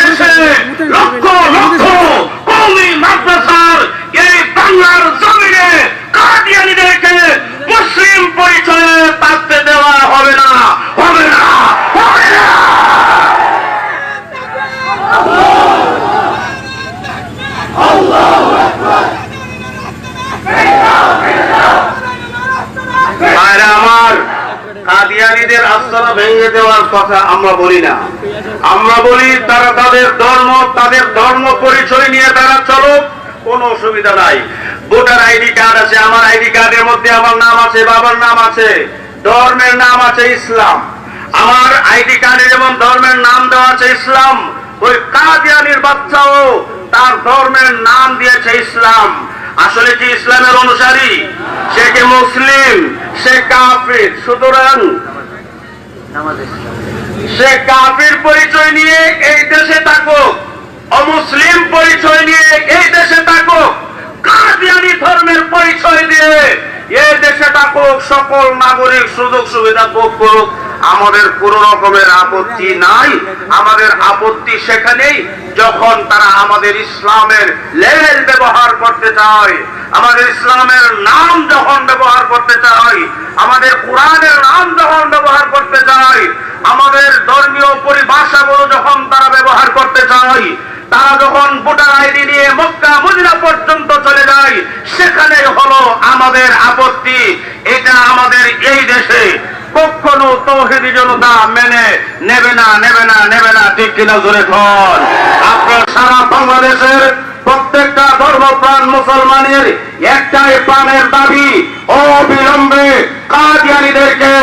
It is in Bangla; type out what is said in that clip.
বাংলাদেশে লক্ষ লক্ষ কওমি মাদ্রাসার এই বাংলার জমিনে কাদিয়ানীদেরকে মুসলিম পরিচয়ে থাকতে দেওয়া হবে না, হবে না, হবে না। আমার কাদিয়ানীদের আস্তানা ভেঙে দেওয়ার কথা আমরা বলি না, আমরা বলি তারা তাদের ধর্ম পরিচয় নিয়ে তারা চলুক, কোনো অসুবিধা নাই। ভোটার আইডি কার্ড আছে, আমার আইডি কার্ডের মধ্যে আমার নাম আছে, বাবার নাম আছে, ধর্মের নাম আছে ইসলাম। আমার আইডি কার্ডে যেমন ধর্মের নাম দেওয়া আছে ইসলাম, ওই কাদিয়ানীর বাচ্চাও তার ধর্মের নাম দিয়েছে ইসলাম। আসলে কি ইসলামের অনুসারী? সে কি মুসলিম? সে কাফির। সুতরাং সে কাফির পরিচয় নিয়ে এই দেশে থাকুক, অমুসলিম পরিচয় নিয়ে এই দেশে থাকুক, কাদিয়ানী ধর্মের পরিচয় দিয়ে এই দেশে থাকুক, সকল নাগরিক সুযোগ সুবিধা ভোগ করুক, আমাদের কোন রকমের আপত্তি নাই। আমাদের আপত্তি সেখানেই যখন তারা আমাদের ইসলামের লেভেল ব্যবহার করতে চায়, আমাদের ইসলামের নাম যখন ব্যবহার করতে চায়, আমাদের কোরআনের নাম যখন ব্যবহার করতে চায়, আমাদের ধর্মীয় পরিভাষাগুলো যখন তারা ব্যবহার করতে চায়, তারা যখন ভোটার আইডি নিয়ে মক্কা মদিনা পর্যন্ত চলে যায়, সেখানেই হলো আমাদের আপত্তি। এটা আমাদের এই দেশে কখনো তৌহিদি জনতা মেনে নেবে না, নেবে না, নেবে না। ঠিক কিনা জোরে কোন? আপনার সারা বাংলাদেশের প্রত্যেকটা ধর্মপ্রাণ মুসলমানের একটাই প্রাণের দাবি, অবিলম্বে কাদিয়ানীদেরকে